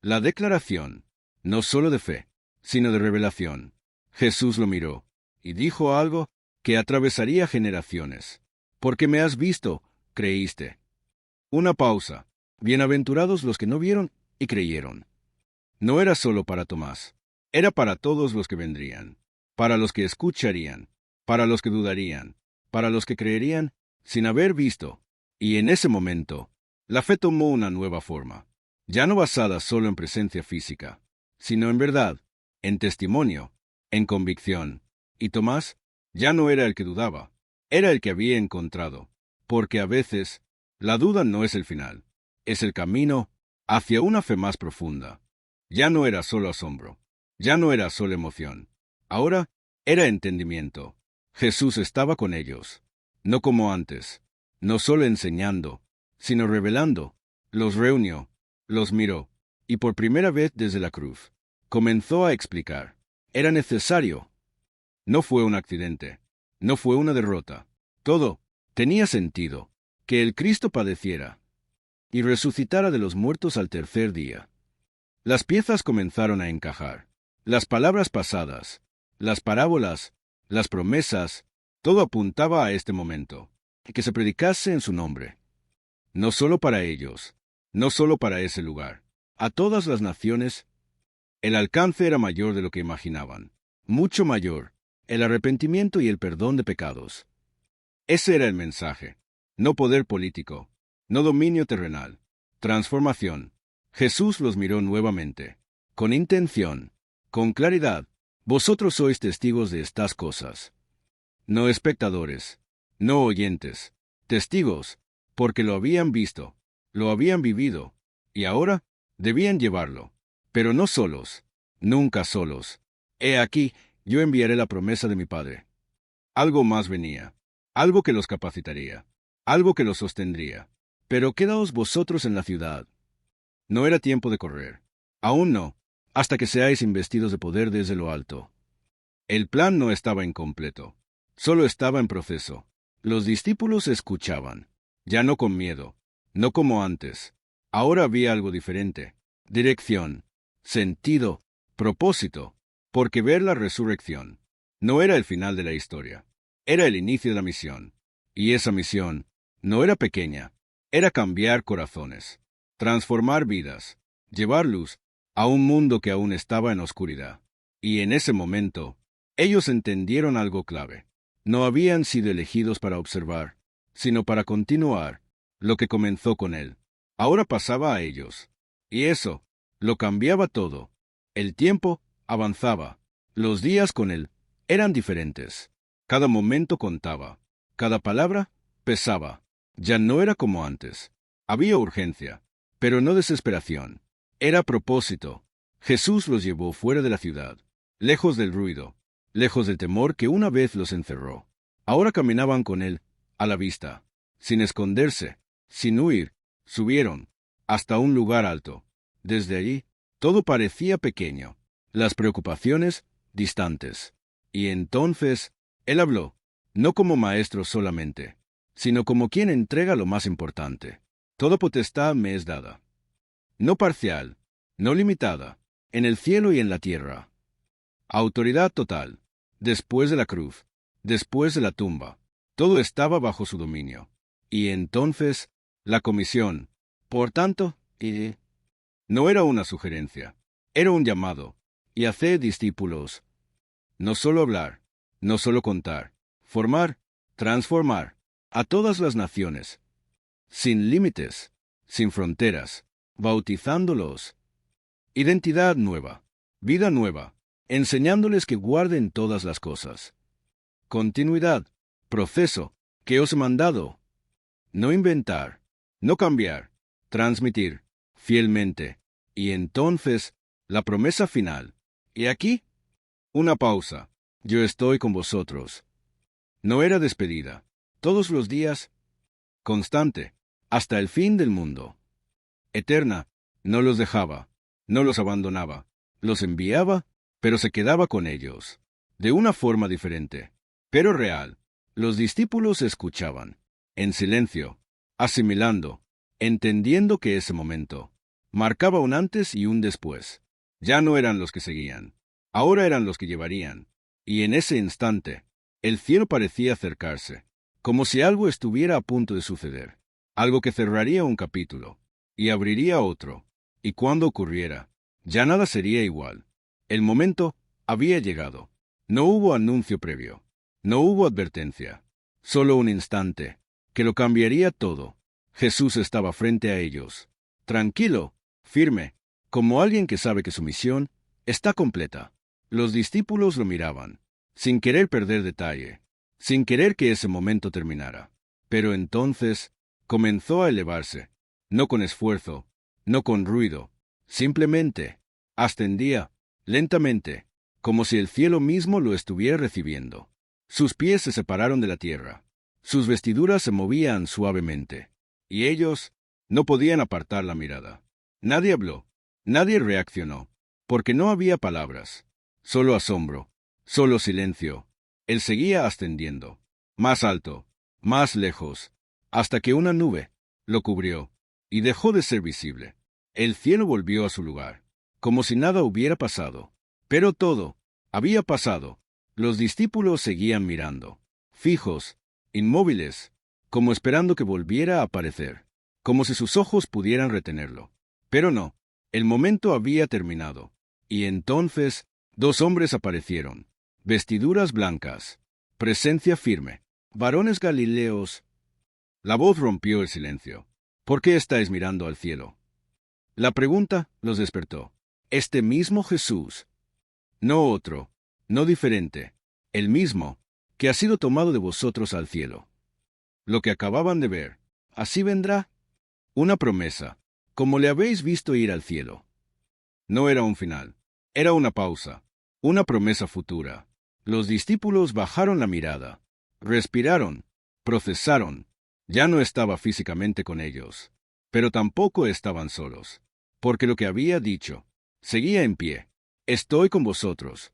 La declaración, no solo de fe, sino de revelación. Jesús lo miró, y dijo algo que atravesaría generaciones. Porque me has visto, creíste. Una pausa. Bienaventurados los que no vieron y creyeron. No era solo para Tomás, era para todos los que vendrían, para los que escucharían, para los que dudarían, para los que creerían sin haber visto. Y en ese momento, la fe tomó una nueva forma, ya no basada solo en presencia física, sino en verdad, en testimonio, en convicción. Y Tomás ya no era el que dudaba, era el que había encontrado, porque a veces la duda no es el final, es el camino hacia una fe más profunda. Ya no era solo asombro, ya no era solo emoción, ahora era entendimiento. Jesús estaba con ellos, no como antes, no solo enseñando, sino revelando. Los reunió, los miró, y por primera vez desde la cruz, comenzó a explicar. Era necesario. No fue un accidente, no fue una derrota. Todo tenía sentido, que el Cristo padeciera y resucitara de los muertos al tercer día. Las piezas comenzaron a encajar. Las palabras pasadas, las parábolas, las promesas, todo apuntaba a este momento, que se predicase en su nombre. No solo para ellos, no solo para ese lugar, a todas las naciones. El alcance era mayor de lo que imaginaban, mucho mayor, el arrepentimiento y el perdón de pecados. Ese era el mensaje, no poder político, no dominio terrenal, transformación. Jesús los miró nuevamente, con intención, con claridad. Vosotros sois testigos de estas cosas. No espectadores, no oyentes, testigos, porque lo habían visto, lo habían vivido, y ahora debían llevarlo, pero no solos, nunca solos. He aquí, yo enviaré la promesa de mi Padre. Algo más venía, algo que los capacitaría, algo que los sostendría. Pero quedaos vosotros en la ciudad. No era tiempo de correr, aún no, hasta que seáis investidos de poder desde lo alto. El plan no estaba incompleto, solo estaba en proceso. Los discípulos escuchaban, ya no con miedo, no como antes. Ahora había algo diferente: dirección, sentido, propósito, porque ver la resurrección no era el final de la historia, era el inicio de la misión. Y esa misión no era pequeña, era cambiar corazones, transformar vidas, llevar luz a un mundo que aún estaba en oscuridad. Y en ese momento, ellos entendieron algo clave. No habían sido elegidos para observar, sino para continuar lo que comenzó con él. Ahora pasaba a ellos. Y eso lo cambiaba todo. El tiempo avanzaba. Los días con él eran diferentes. Cada momento contaba. Cada palabra pesaba. Ya no era como antes. Había urgencia, pero no desesperación. Era propósito. Jesús los llevó fuera de la ciudad, lejos del ruido, lejos del temor que una vez los encerró. Ahora caminaban con él, a la vista, sin esconderse, sin huir. Subieron hasta un lugar alto. Desde allí, todo parecía pequeño, las preocupaciones distantes. Y entonces, él habló, no como maestro solamente, sino como quien entrega lo más importante. Toda potestad me es dada. No parcial, no limitada, en el cielo y en la tierra. Autoridad total. Después de la cruz, después de la tumba, todo estaba bajo su dominio. Y entonces, la comisión, por tanto, no era una sugerencia, era un llamado. Y hacer discípulos. No solo hablar, no solo contar, formar, transformar, a todas las naciones, sin límites, sin fronteras, bautizándolos. Identidad nueva, vida nueva, enseñándoles que guarden todas las cosas. Continuidad, proceso, que os he mandado. No inventar, no cambiar, transmitir, fielmente. Y entonces, la promesa final. Y aquí, una pausa. Yo estoy con vosotros. No era despedida. Todos los días, constante, hasta el fin del mundo. Eterna, no los dejaba, no los abandonaba, los enviaba, pero se quedaba con ellos. De una forma diferente, pero real. Los discípulos escuchaban, en silencio, asimilando, entendiendo que ese momento marcaba un antes y un después. Ya no eran los que seguían, ahora eran los que llevarían. Y en ese instante, el cielo parecía acercarse, como si algo estuviera a punto de suceder, algo que cerraría un capítulo y abriría otro. Y cuando ocurriera, ya nada sería igual. El momento había llegado. No hubo anuncio previo, no hubo advertencia, solo un instante, que lo cambiaría todo. Jesús estaba frente a ellos, tranquilo, firme, como alguien que sabe que su misión está completa. Los discípulos lo miraban, sin querer perder detalle, sin querer que ese momento terminara. Pero entonces comenzó a elevarse, no con esfuerzo, no con ruido, simplemente ascendía, lentamente, como si el cielo mismo lo estuviera recibiendo. Sus pies se separaron de la tierra, sus vestiduras se movían suavemente, y ellos no podían apartar la mirada. Nadie habló, nadie reaccionó, porque no había palabras, solo asombro, solo silencio. Él seguía ascendiendo, más alto, más lejos, hasta que una nube lo cubrió y dejó de ser visible. El cielo volvió a su lugar, como si nada hubiera pasado. Pero todo había pasado. Los discípulos seguían mirando, fijos, inmóviles, como esperando que volviera a aparecer, como si sus ojos pudieran retenerlo. Pero no, el momento había terminado. Y entonces, dos hombres aparecieron, vestiduras blancas, presencia firme, varones galileos. La voz rompió el silencio. ¿Por qué estáis mirando al cielo? La pregunta los despertó. Este mismo Jesús, no otro, no diferente, el mismo, que ha sido tomado de vosotros al cielo. Lo que acababan de ver, así vendrá. Una promesa, como le habéis visto ir al cielo. No era un final, era una pausa, una promesa futura. Los discípulos bajaron la mirada, respiraron, procesaron. Ya no estaba físicamente con ellos, pero tampoco estaban solos, porque lo que había dicho seguía en pie. Estoy con vosotros.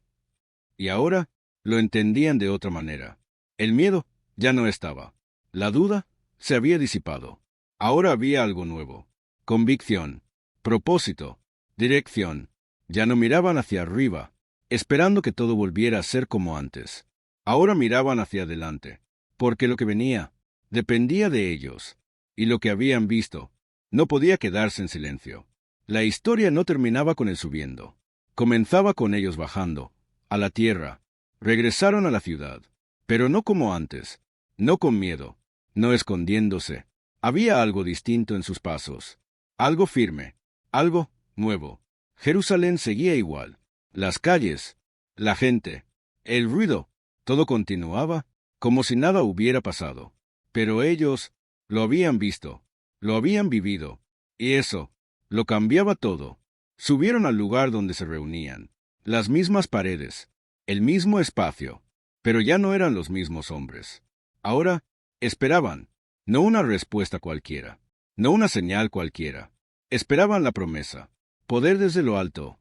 Y ahora lo entendían de otra manera. El miedo ya no estaba. La duda se había disipado. Ahora había algo nuevo. Convicción, propósito, dirección. Ya no miraban hacia arriba, esperando que todo volviera a ser como antes. Ahora miraban hacia adelante, porque lo que venía dependía de ellos, y lo que habían visto no podía quedarse en silencio. La historia no terminaba con él subiendo. Comenzaba con ellos bajando, a la tierra. Regresaron a la ciudad, pero no como antes, no con miedo, no escondiéndose. Había algo distinto en sus pasos, algo firme, algo nuevo. Jerusalén seguía igual. Las calles, la gente, el ruido, todo continuaba como si nada hubiera pasado. Pero ellos lo habían visto, lo habían vivido, y eso lo cambiaba todo. Subieron al lugar donde se reunían, las mismas paredes, el mismo espacio, pero ya no eran los mismos hombres. Ahora esperaban, no una respuesta cualquiera, no una señal cualquiera. Esperaban la promesa, poder desde lo alto.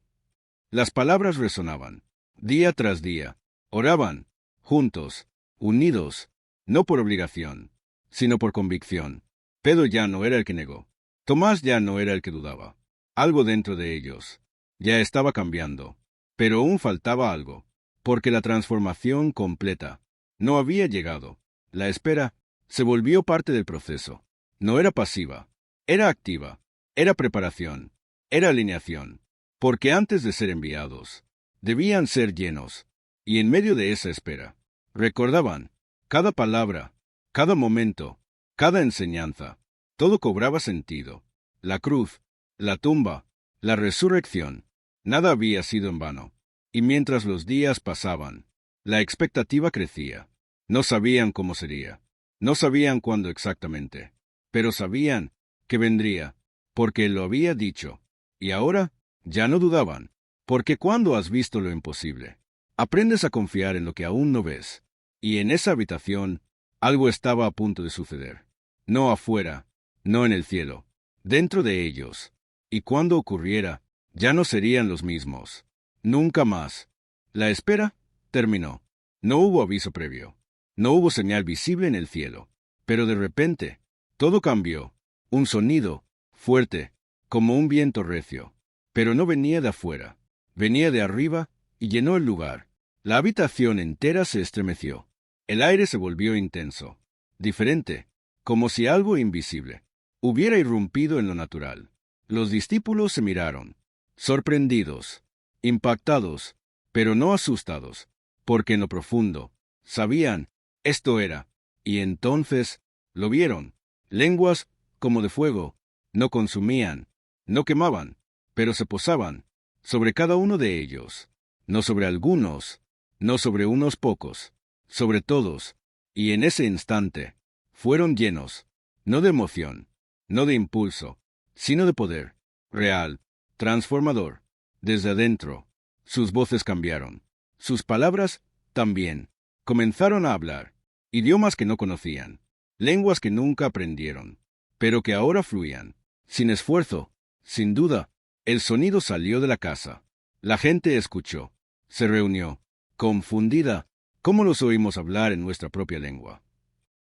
Las palabras resonaban, día tras día. Oraban, juntos, unidos, no por obligación, sino por convicción. Pedro ya no era el que negó. Tomás ya no era el que dudaba. Algo dentro de ellos ya estaba cambiando, pero aún faltaba algo, porque la transformación completa no había llegado. La espera se volvió parte del proceso. No era pasiva, era activa, era preparación, era alineación, porque antes de ser enviados, debían ser llenos, y en medio de esa espera, recordaban cada palabra, cada momento, cada enseñanza. Todo cobraba sentido. La cruz, la tumba, la resurrección, nada había sido en vano. Y mientras los días pasaban, la expectativa crecía. No sabían cómo sería, no sabían cuándo exactamente, pero sabían que vendría, porque Él lo había dicho. Y ahora ya no dudaban, porque cuando has visto lo imposible, aprendes a confiar en lo que aún no ves. Y en esa habitación, algo estaba a punto de suceder. No afuera, no en el cielo, dentro de ellos. Y cuando ocurriera, ya no serían los mismos. Nunca más. La espera terminó. No hubo aviso previo. No hubo señal visible en el cielo. Pero de repente, todo cambió. Un sonido, fuerte, como un viento recio. Pero no venía de afuera. Venía de arriba y llenó el lugar. La habitación entera se estremeció. El aire se volvió intenso, diferente, como si algo invisible hubiera irrumpido en lo natural. Los discípulos se miraron, sorprendidos, impactados, pero no asustados, porque en lo profundo sabían esto era, y entonces lo vieron. Lenguas como de fuego, no consumían, no quemaban, pero se posaban sobre cada uno de ellos, no sobre algunos, no sobre unos pocos, sobre todos, y en ese instante fueron llenos, no de emoción, no de impulso, sino de poder, real, transformador, desde adentro. Sus voces cambiaron, sus palabras también. Comenzaron a hablar, idiomas que no conocían, lenguas que nunca aprendieron, pero que ahora fluían, sin esfuerzo, sin duda. El sonido salió de la casa. La gente escuchó, se reunió, confundida. ¿Cómo los oímos hablar en nuestra propia lengua?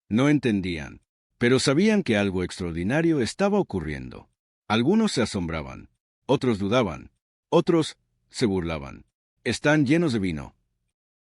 No entendían, pero sabían que algo extraordinario estaba ocurriendo. Algunos se asombraban, otros dudaban, otros se burlaban. Están llenos de vino.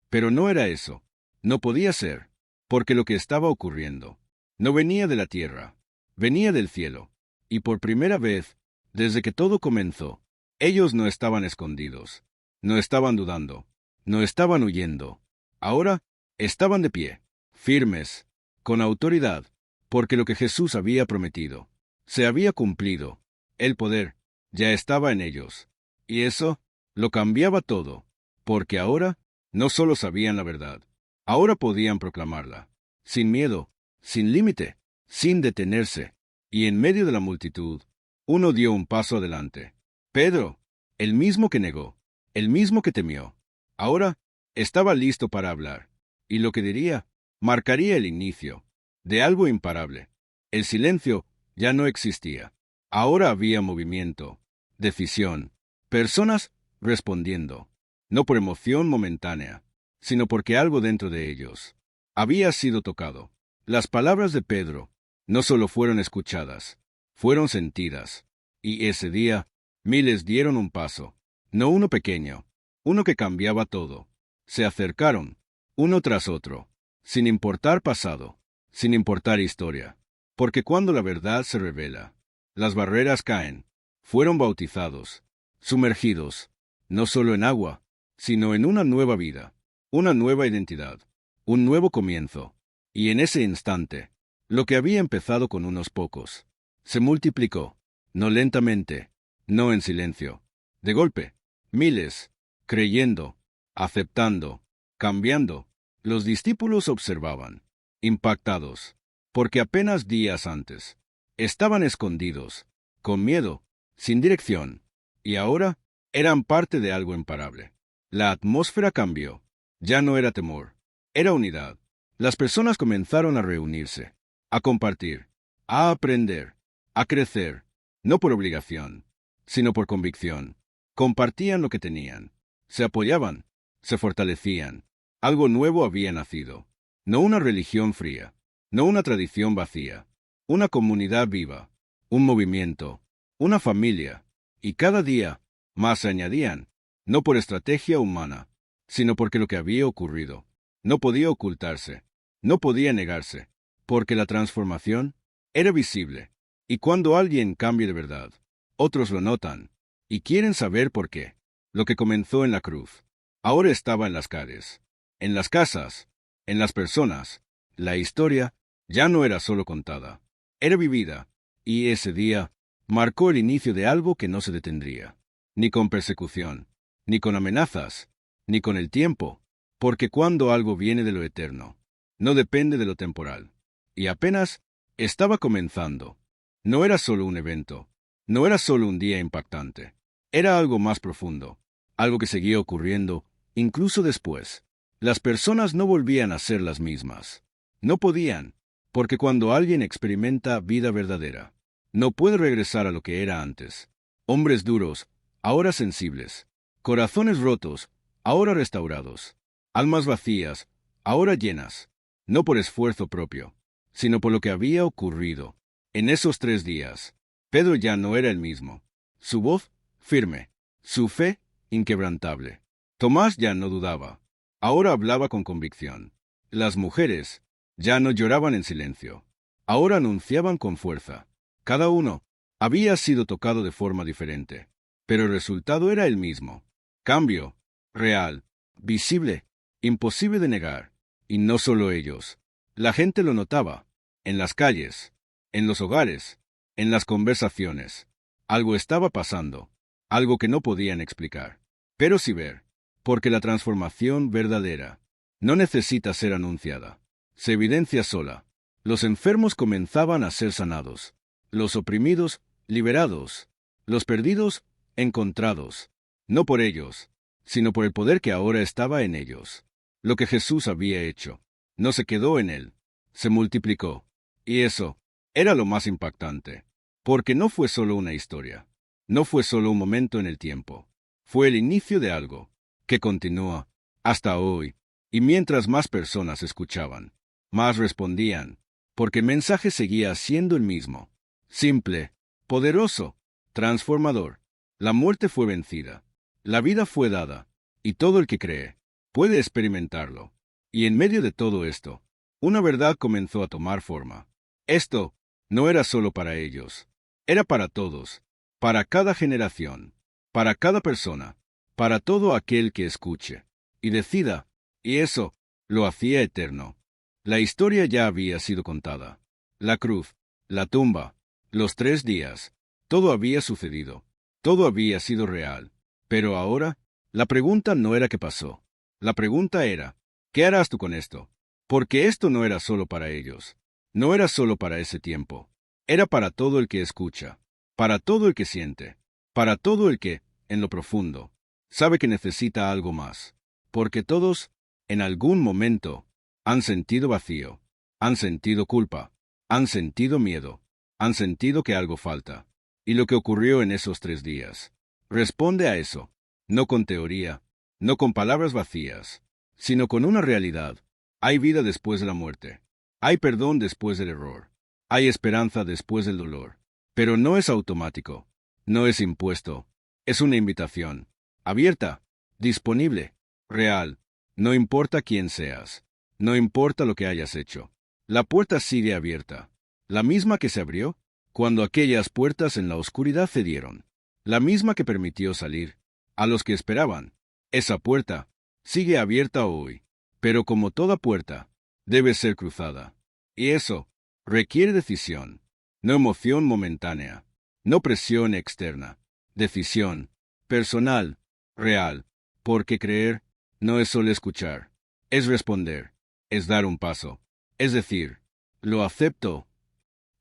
Pero no era eso. No podía ser, porque lo que estaba ocurriendo no venía de la tierra, venía del cielo. Y por primera vez, desde que todo comenzó, ellos no estaban escondidos, no estaban dudando, no estaban huyendo. Ahora estaban de pie, firmes, con autoridad, porque lo que Jesús había prometido se había cumplido. El poder ya estaba en ellos. Y eso lo cambiaba todo, porque ahora no solo sabían la verdad, ahora podían proclamarla, sin miedo, sin límite, sin detenerse. Y en medio de la multitud, uno dio un paso adelante. Pedro, el mismo que negó, el mismo que temió, ahora estaba listo para hablar, y lo que diría marcaría el inicio de algo imparable. El silencio ya no existía. Ahora había movimiento, decisión, personas respondiendo, no por emoción momentánea, sino porque algo dentro de ellos había sido tocado. Las palabras de Pedro no solo fueron escuchadas, fueron sentidas. Y ese día, miles dieron un paso, no uno pequeño, uno que cambiaba todo. Se acercaron, uno tras otro, sin importar pasado, sin importar historia. Porque cuando la verdad se revela, las barreras caen. Fueron bautizados, sumergidos, no solo en agua, sino en una nueva vida, una nueva identidad, un nuevo comienzo. Y en ese instante, lo que había empezado con unos pocos, se multiplicó, no lentamente, no en silencio, de golpe, miles, creyendo, aceptando, cambiando. Los discípulos observaban, impactados, porque apenas días antes, estaban escondidos, con miedo, sin dirección, y ahora eran parte de algo imparable. La atmósfera cambió, ya no era temor, era unidad. Las personas comenzaron a reunirse, a compartir, a aprender, a crecer, no por obligación, sino por convicción. Compartían lo que tenían, se apoyaban, se fortalecían. Algo nuevo había nacido, no una religión fría, no una tradición vacía, una comunidad viva, un movimiento, una familia, y cada día más se añadían, no por estrategia humana, sino porque lo que había ocurrido no podía ocultarse, no podía negarse, porque la transformación era visible, y cuando alguien cambia de verdad, otros lo notan, y quieren saber por qué. Lo que comenzó en la cruz, ahora estaba en las calles, en las casas, en las personas. La historia ya no era solo contada, era vivida, y ese día marcó el inicio de algo que no se detendría, ni con persecución, ni con amenazas, ni con el tiempo, porque cuando algo viene de lo eterno, no depende de lo temporal, y apenas estaba comenzando. No era solo un evento, no era solo un día impactante, era algo más profundo, algo que seguía ocurriendo incluso después. Las personas no volvían a ser las mismas. No podían, porque cuando alguien experimenta vida verdadera, no puede regresar a lo que era antes. Hombres duros, ahora sensibles. Corazones rotos, ahora restaurados. Almas vacías, ahora llenas. No por esfuerzo propio, sino por lo que había ocurrido. En esos 3 días, Pedro ya no era el mismo. Su voz, firme. Su fe, inquebrantable. Tomás ya no dudaba. Ahora hablaba con convicción. Las mujeres ya no lloraban en silencio. Ahora anunciaban con fuerza. Cada uno había sido tocado de forma diferente, pero el resultado era el mismo. Cambio, real, visible, imposible de negar. Y no solo ellos. La gente lo notaba, en las calles, en los hogares, en las conversaciones. Algo estaba pasando, algo que no podían explicar, pero sí ver, porque la transformación verdadera no necesita ser anunciada. Se evidencia sola. Los enfermos comenzaban a ser sanados, los oprimidos, liberados, los perdidos, encontrados, no por ellos, sino por el poder que ahora estaba en ellos. Lo que Jesús había hecho no se quedó en él, se multiplicó. Y eso era lo más impactante, porque no fue solo una historia, no fue solo un momento en el tiempo, fue el inicio de algo que continúa hasta hoy, y mientras más personas escuchaban, más respondían, porque el mensaje seguía siendo el mismo, simple, poderoso, transformador. La muerte fue vencida, la vida fue dada, y todo el que cree puede experimentarlo. Y en medio de todo esto, una verdad comenzó a tomar forma. Esto no era solo para ellos, era para todos, para cada generación, para cada persona, para todo aquel que escuche y decida, y eso lo hacía eterno. La historia ya había sido contada. La cruz, la tumba, los 3 días, todo había sucedido, todo había sido real. Pero ahora, la pregunta no era qué pasó. La pregunta era, ¿qué harás tú con esto? Porque esto no era solo para ellos, no era solo para ese tiempo, era para todo el que escucha, para todo el que siente, para todo el que, en lo profundo, sabe que necesita algo más. Porque todos, en algún momento, han sentido vacío, han sentido culpa, han sentido miedo, han sentido que algo falta. Y lo que ocurrió en esos 3 días responde a eso, no con teoría, no con palabras vacías, sino con una realidad. Hay vida después de la muerte. Hay perdón después del error. Hay esperanza después del dolor. Pero no es automático. No es impuesto. Es una invitación. Abierta. Disponible. Real. No importa quién seas. No importa lo que hayas hecho. La puerta sigue abierta. La misma que se abrió cuando aquellas puertas en la oscuridad cedieron. La misma que permitió salir a los que esperaban. Esa puerta sigue abierta hoy. Pero como toda puerta, debe ser cruzada. Y eso requiere decisión. No emoción momentánea. No presión externa. Decisión personal, real. Porque creer no es solo escuchar. Es responder. Es dar un paso. Es decir, lo acepto.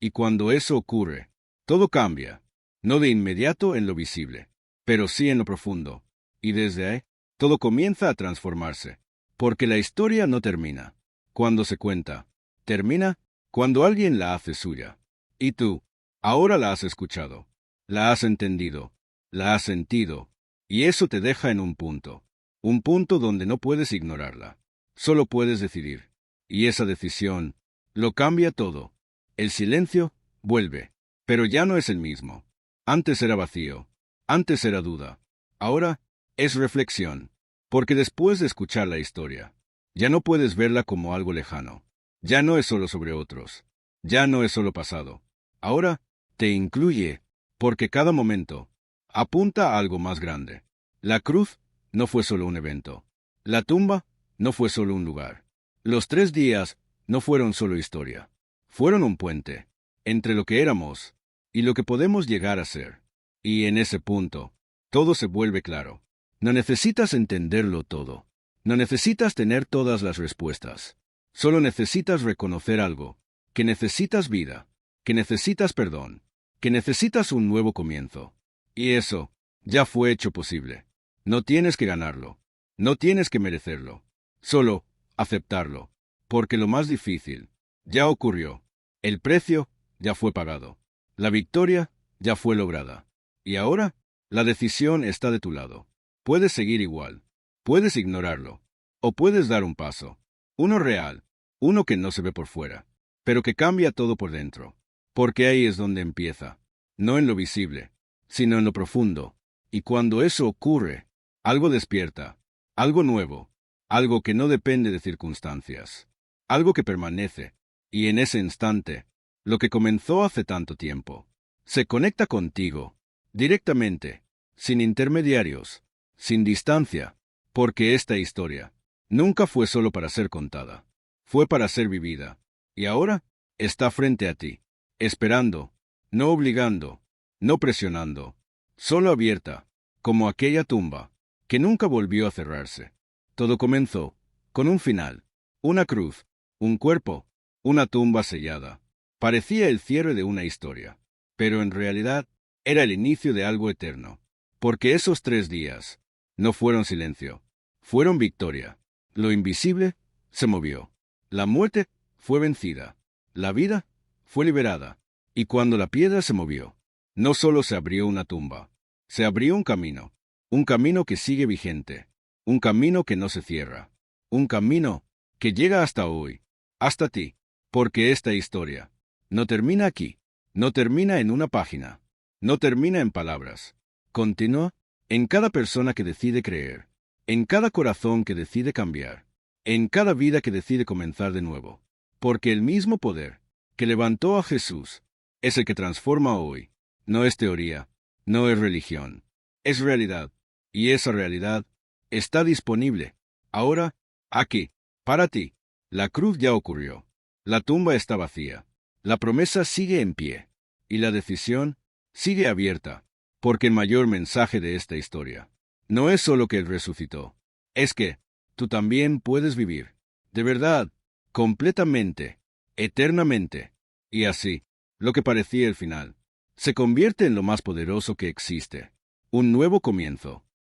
Y cuando eso ocurre, todo cambia. No de inmediato en lo visible, pero sí en lo profundo. Y desde ahí, todo comienza a transformarse. Porque la historia no termina cuando se cuenta. Termina cuando alguien la hace suya. Y tú, ahora la has escuchado. La has entendido. La has sentido. Y eso te deja en un punto. Un punto donde no puedes ignorarla. Solo puedes decidir. Y esa decisión lo cambia todo. El silencio vuelve, pero ya no es el mismo. Antes era vacío. Antes era duda. Ahora es reflexión. Porque después de escuchar la historia, ya no puedes verla como algo lejano. Ya no es solo sobre otros. Ya no es solo pasado. Ahora te incluye, porque cada momento apunta a algo más grande. La cruz no fue solo un evento. La tumba no fue solo un lugar. Los 3 días no fueron solo historia. Fueron un puente entre lo que éramos y lo que podemos llegar a ser. Y en ese punto, todo se vuelve claro. No necesitas entenderlo todo. No necesitas tener todas las respuestas. Solo necesitas reconocer algo. Que necesitas vida. Que necesitas perdón. Que necesitas un nuevo comienzo. Y eso ya fue hecho posible. No tienes que ganarlo. No tienes que merecerlo. Solo aceptarlo. Porque lo más difícil ya ocurrió. El precio ya fue pagado. La victoria ya fue lograda. Y ahora, la decisión está de tu lado. Puedes seguir igual. Puedes ignorarlo. O puedes dar un paso. Uno real. Uno que no se ve por fuera. Pero que cambia todo por dentro. Porque ahí es donde empieza. No en lo visible, sino en lo profundo. Y cuando eso ocurre, algo despierta. Algo nuevo. Algo que no depende de circunstancias. Algo que permanece. Y en ese instante, lo que comenzó hace tanto tiempo, se conecta contigo, directamente, sin intermediarios, sin distancia, porque esta historia nunca fue solo para ser contada, fue para ser vivida, y ahora está frente a ti, esperando, no obligando, no presionando, solo abierta, como aquella tumba, que nunca volvió a cerrarse. Todo comenzó con un final, una cruz, un cuerpo, una tumba sellada. Parecía el cierre de una historia, pero en realidad era el inicio de algo eterno, porque esos 3 días no fueron silencio, fueron victoria. Lo invisible se movió, la muerte fue vencida, la vida fue liberada, y cuando la piedra se movió, no solo se abrió una tumba, se abrió un camino que sigue vigente, un camino que no se cierra, un camino que llega hasta hoy, hasta ti, porque esta historia no termina aquí, no termina en una página, no termina en palabras, continúa en cada persona que decide creer, en cada corazón que decide cambiar, en cada vida que decide comenzar de nuevo, porque el mismo poder que levantó a Jesús es el que transforma hoy. No es teoría, no es religión, es realidad, y esa realidad está disponible, ahora, aquí, para ti. La cruz ya ocurrió, la tumba está vacía, la promesa sigue en pie, y la decisión sigue abierta, porque el mayor mensaje de esta historia no es solo que Él resucitó, es que tú también puedes vivir, de verdad, completamente, eternamente, y así, lo que parecía el final, se convierte en lo más poderoso que existe, un nuevo comienzo,